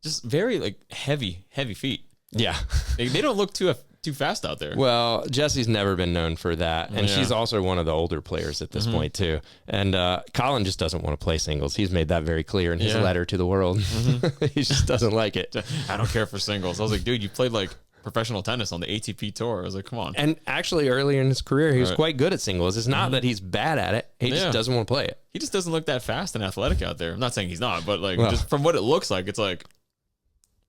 just very like heavy feet. Yeah. They don't look too fast out there. Well, Jesse's never been known for that. And she's also one of the older players at this point, too. And Colin just doesn't want to play singles. He's made that very clear in his letter to the world. He just doesn't like it. I don't care for singles. I was like, dude, you played like professional tennis on the ATP tour. I was like, come on. And actually, earlier in his career, he was quite good at singles. It's not that he's bad at it. He just doesn't want to play it. He just doesn't look that fast and athletic out there. I'm not saying he's not, but like just from what it looks like, it's like,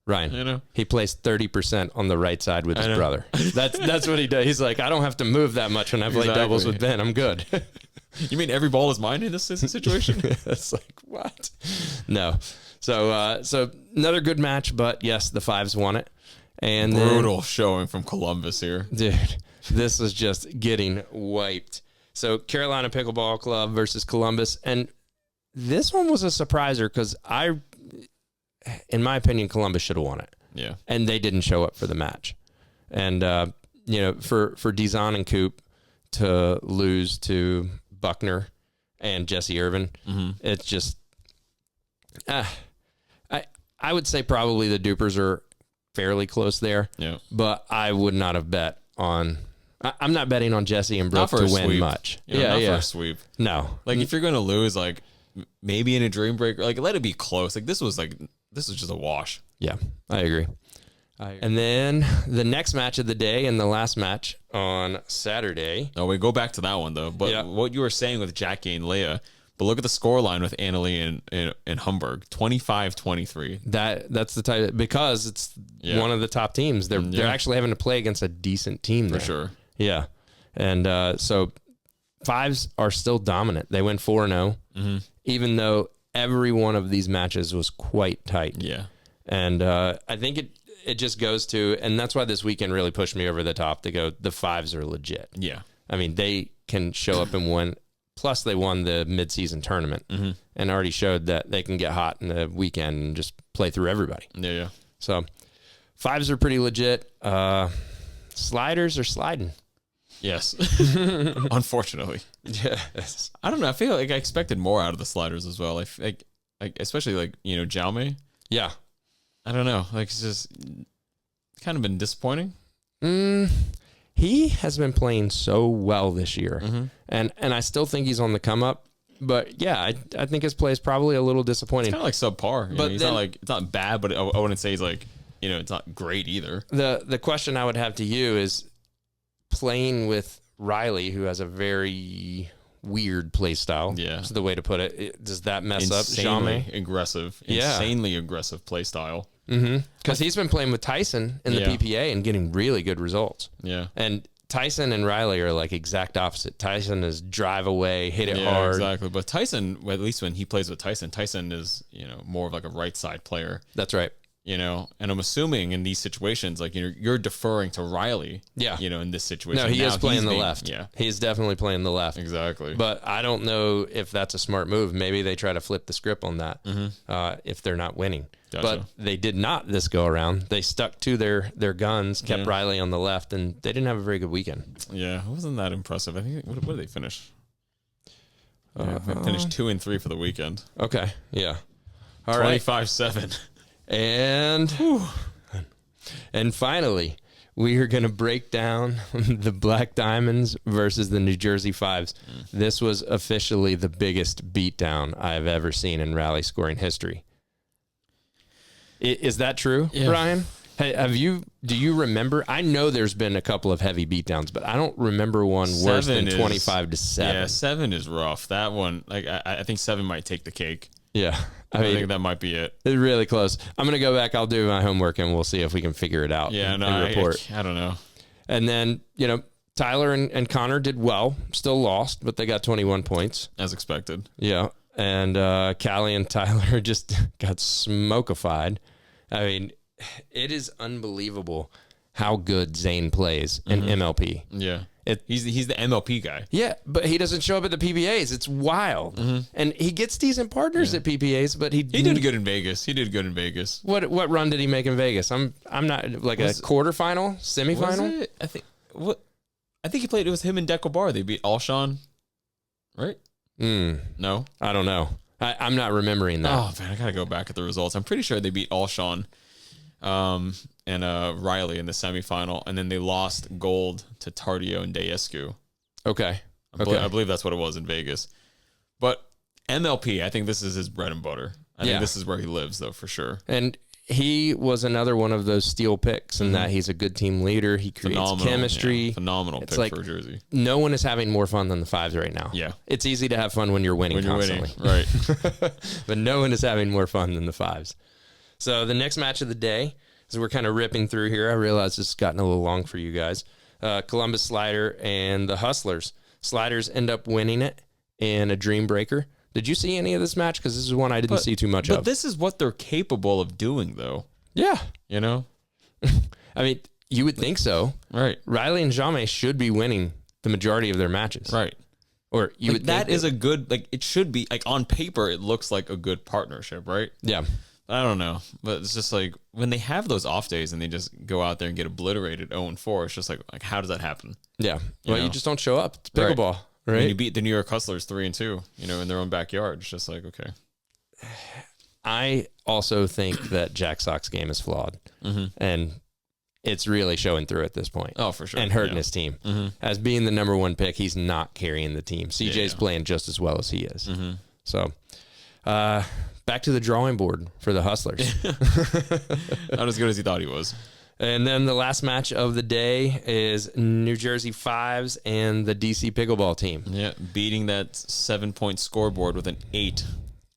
Ryan, you know, he plays 30% on the right side with his brother. That's what he does. He's like, I don't have to move that much when I play doubles with Ben. I'm good. You mean every ball is mine in this situation? It's like, what? No. So another good match, but yes, the Fives won it. And brutal showing from Columbus here. Dude, this was just getting wiped. So Carolina Pickleball Club versus Columbus. And this one was a surpriser because in my opinion, Columbus should have won it. Yeah. And they didn't show up for the match. And for Dizon and Coop to lose to Buckner and Jesse Irvin, it's just, I would say probably the Dupers are fairly close there. Yeah. But I would not have bet on. I'm not betting on Jesse and Brooke to win sweep. much. Not for a sweep. No. Like if you're gonna lose, like maybe in a dream breaker, like let it be close. Like this was just a wash. Yeah, I agree. And then the next match of the day and the last match on Saturday. Oh, we go back to that one though. But what you were saying with Jackie and Leah. But look at the scoreline with Annalie and Humberg, 25-23. That's the type, because it's one of the top teams. They're actually having to play against a decent team there. For sure. Yeah. And so fives are still dominant. They went 4-0, even though every one of these matches was quite tight. Yeah. And I think it just goes to, and that's why this weekend really pushed me over the top to go, the fives are legit. Yeah. I mean, they can show up and win. Plus, they won the midseason tournament and already showed that they can get hot in the weekend and just play through everybody. Yeah. So, fives are pretty legit. Sliders are sliding. Yes. Unfortunately. Yes. I don't know. I feel like I expected more out of the sliders as well. Like especially Jaume. Yeah. I don't know. Like, it's just kind of been disappointing. He has been playing so well this year, and I still think he's on the come up. But yeah, I think his play is probably a little disappointing. It's kind of like subpar. But it's not bad, but I wouldn't say he's like, it's not great either. The question I would have to you is playing with Riley, who has a very weird play style. Yeah, is the way to put it. Does that mess up Jaume? Insanely aggressive play style. Because he's been playing with Tyson in the PPA and getting really good results. Yeah. And Tyson and Riley are like exact opposite. Tyson is drive away, hit it hard. Exactly. But Tyson, at least when he plays with Tyson is, more of like a right side player. That's right. And I'm assuming in these situations, like, you're deferring to Riley. Yeah. In this situation. No, he is playing the left. Yeah. He's definitely playing the left. Exactly. But I don't know if that's a smart move. Maybe they try to flip the script on that if they're not winning. Gotcha. But they did not this go around. They stuck to their guns, kept Riley on the left, and they didn't have a very good weekend. Yeah, it wasn't that impressive. I think, what did they finish? Finished 2 and 3 for the weekend. Okay, yeah. All right. 25-7. And finally, we are going to break down the Black Diamonds versus the New Jersey Fives. This was officially the biggest beatdown I've ever seen in rally scoring history. Is that true, Brian? Hey, do you remember? I know there's been a couple of heavy beatdowns, but I don't remember one worse than 25-7. Yeah, 7 is rough. That one, like, I think 7 might take the cake. Yeah. I think that might be it. It's really close. I'm going to go back. I'll do my homework and we'll see if we can figure it out. Yeah, and report. I don't know. And then, Tyler and Connor did well, still lost, but they got 21 points. As expected. Yeah. And Callie and Tyler just got smokified. I mean, it is unbelievable how good Zane plays in MLP. Yeah. He's the MLP guy. Yeah, but he doesn't show up at the PBAs. It's wild. And he gets decent partners at PBAs, but he did good in Vegas. What run did he make in Vegas? I'm not like a quarterfinal, semifinal? I think he played, it was him and Deco Bar. They beat Alshon, right? No? I don't know. I'm not remembering that. Oh, man, I got to go back at the results. I'm pretty sure they beat Alshon and Riley in the semifinal, and then they lost gold to Tardio and Daescu. Okay. I believe that's what it was in Vegas. But MLP, I think this is his bread and butter. I think this is where he lives, though, for sure. And he was another one of those steal picks in that he's a good team leader. He creates chemistry. Phenomenal pick for Jersey. No one is having more fun than the Fives right now. Yeah. It's easy to have fun when you're winning constantly. Right. But no one is having more fun than the Fives. So the next match of the day, as we're kind of ripping through here, I realize this has gotten a little long for you guys. Columbus Slider and the Hustlers. Sliders end up winning it in a dream breaker. Did you see any of this match? Because this is one I didn't see too much of. But this is what they're capable of doing, though. Yeah. I mean, you would think so. Right. Riley and Jaume should be winning the majority of their matches. Right. Or you would that is a good, it should be, on paper, it looks like a good partnership, right? Yeah. I don't know, but it's just like when they have those off days and they just go out there and get obliterated 0-4. It's just like how does that happen? Yeah. Well, you just don't show up. It's pickleball, right? When you beat the New York Hustlers 3-2, in their own backyard. It's just like, okay. I also think that Jack Sock's game is flawed, and it's really showing through at this point. Oh, for sure. And hurting his team. As being the number one pick, he's not carrying the team. CJ's playing just as well as he is. So, back to the drawing board for the Hustlers. Not as good as he thought he was. And then the last match of the day is New Jersey Fives and the DC Pickleball team. Yeah, beating that 7-point scoreboard with an 8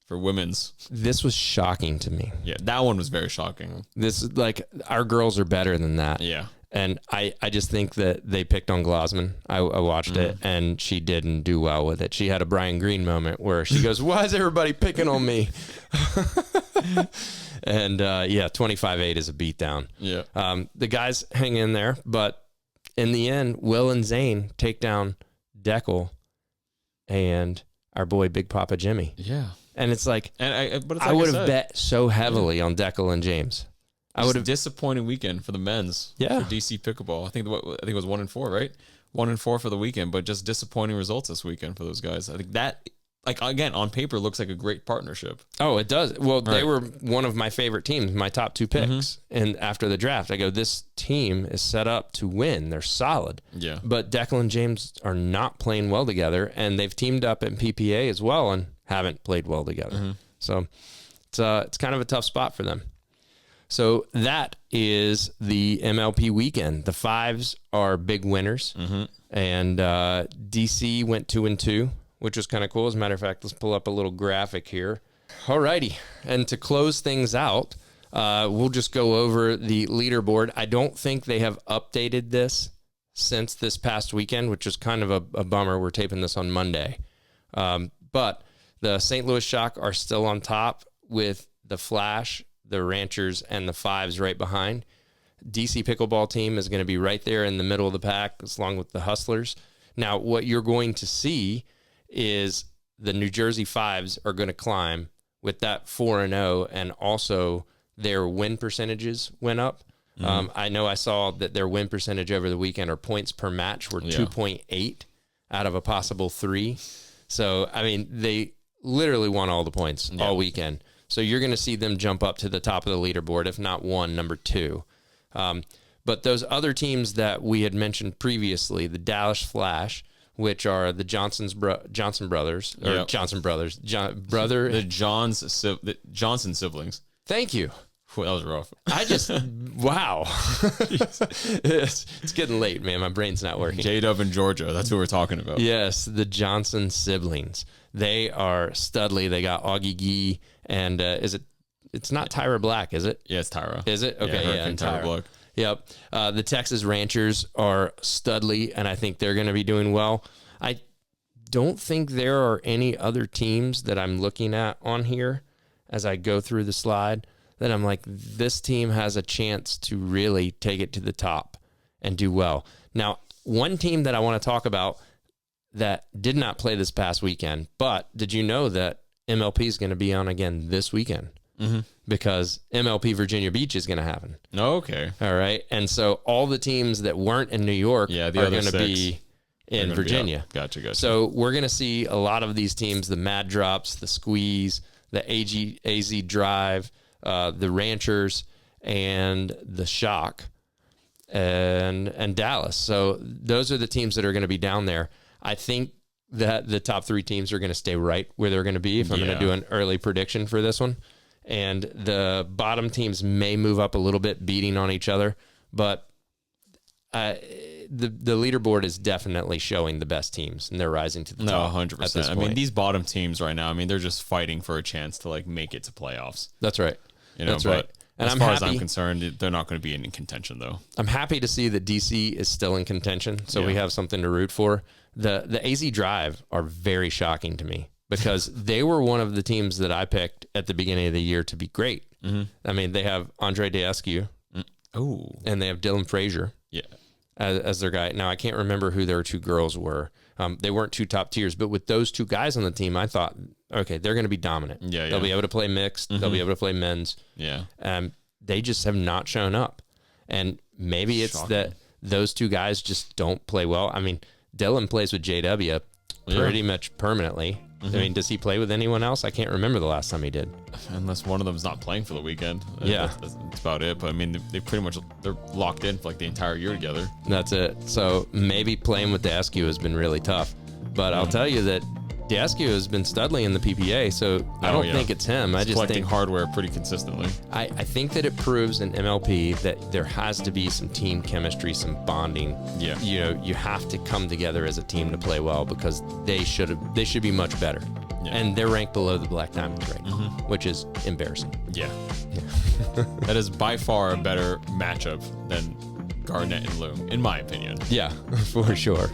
for women's. This was shocking to me. Yeah, that one was very shocking. This is like, our girls are better than that. Yeah. And I just think that they picked on Glosman. I watched it, and she didn't do well with it. She had a Brian Green moment where she goes, why is everybody picking on me? And 25-8 is a beatdown. Yeah. The guys hang in there, but in the end, Will and Zane take down Deckel and our boy Big Papa Jimmy. Yeah. And it's like, but it's I would have bet so heavily on Deckel and James. I would have disappointing weekend for the men's. Yeah. For DC Pickleball. I think it was 1-4, right? 1-4 for the weekend, but just disappointing results this weekend for those guys. I think that, like, again, on paper looks like a great partnership. Oh, it does. Well, they were one of my favorite teams, my top 2 picks. And after the draft, I go, this team is set up to win. They're solid. Yeah. But Declan and James are not playing well together, and they've teamed up in PPA as well and haven't played well together. So it's kind of a tough spot for them. So that is the MLP weekend. The Fives are big winners, and DC went 2-2, which was kind of cool. As a matter of fact, let's pull up a little graphic here. All righty, and to close things out, we'll just go over the leaderboard. I don't think they have updated this since this past weekend, which is kind of a bummer. We're taping this on Monday, but the St. Louis Shock are still on top with the Flash, the Ranchers, and the Fives right behind. DC Pickleball team is going to be right there in the middle of the pack, along with the Hustlers. Now, what you're going to see is the New Jersey Fives are going to climb with that 4-0, and also their win percentages went up. I know I saw that their win percentage over the weekend, or points per match, were 2.8 out of a possible 3. So, I mean, they literally won all the points all weekend. So you're going to see them jump up to the top of the leaderboard, if not one, number 2. But those other teams that we had mentioned previously, the Dallas Flash, which are the Johnson brothers, the Johnson siblings. Thank you. That was rough. Wow. It's getting late, man. My brain's not working. J-Dub in Georgia. That's who we're talking about. Yes, the Johnson siblings. They are studly. They got Augie Gee, and it's not Tyra Black, is it? Yeah, it's Tyra. Is it? Okay, yeah, and Tyra Black. Yep. The Texas Ranchers are studly, and I think they're going to be doing well. I don't think there are any other teams that I'm looking at on here as I go through the slide that I'm like, this team has a chance to really take it to the top and do well. Now, one team that I want to talk about that did not play this past weekend, but did you know that MLP is going to be on again this weekend? Because MLP Virginia Beach is going to happen. Okay. All right. And so all the teams that weren't in New York are going to be in Virginia. Gotcha. So we're going to see a lot of these teams, the Mad Drops, the Squeeze, the AZ Drive, the Ranchers, and the Shock, and Dallas. So those are the teams that are going to be down there. I think that the top 3 teams are going to stay right where they're going to be, if I'm going to do an early prediction for this one. And the bottom teams may move up a little bit, beating on each other, but the leaderboard is definitely showing the best teams, and they're rising to the top. 100%. I mean, these bottom teams right now, I mean, they're just fighting for a chance to like make it to playoffs. That's right. That's right. And as far as I'm concerned, they're not going to be in contention, though. I'm happy to see that DC is still in contention, so we have something to root for. The AZ Drive are very shocking to me, because they were one of the teams that I picked at the beginning of the year to be great. I mean, they have Andre Deescu, and they have Dylan Frazier. Yeah. as their guy. Now, I can't remember who their two girls were. They weren't two top tiers, but with those two guys on the team, I thought, okay, they're going to be dominant. Yeah, They'll be able to play mixed. They'll be able to play men's. Yeah. They just have not shown up. And maybe it's that those two guys just don't play well. I mean, Dylan plays with JW pretty much permanently. I mean, does he play with anyone else? I can't remember the last time he did. Unless one of them's not playing for the weekend. Yeah. That's about it. But I mean, they pretty much, they're locked in for like the entire year together. That's it. So maybe playing with Daskew has been really tough. But I'll tell you that Daskew has been studling in the PPA, so I don't think it's him. I just collecting think hardware pretty consistently. I think that it proves in MLP that there has to be some team chemistry, some bonding. Yeah. You know, you have to come together as a team to play well because they should be much better. Yeah. And they're ranked below the Black Diamonds right now, which is embarrassing. Yeah. That is by far a better matchup than Garnett and Loom, in my opinion. Yeah, for sure.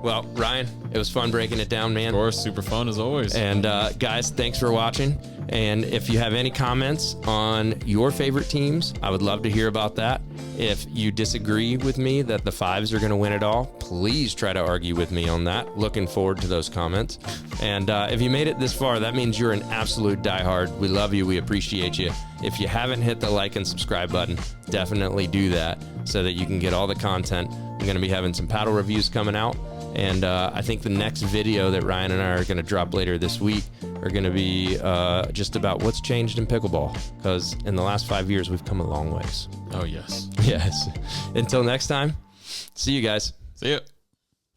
Well, Ryan, it was fun breaking it down, man. Of course, super fun as always. And guys, thanks for watching. And if you have any comments on your favorite teams, I would love to hear about that. If you disagree with me that the Fives are going to win it all, please try to argue with me on that. Looking forward to those comments. And if you made it this far, that means you're an absolute diehard. We love you. We appreciate you. If you haven't hit the like and subscribe button, definitely do that so that you can get all the content. I'm going to be having some paddle reviews coming out. And I think the next video that Ryan and I are going to drop later this week are going to be just about what's changed in pickleball. Because in the last 5 years, we've come a long ways. Oh, yes. Yes. Until next time, see you guys. See ya.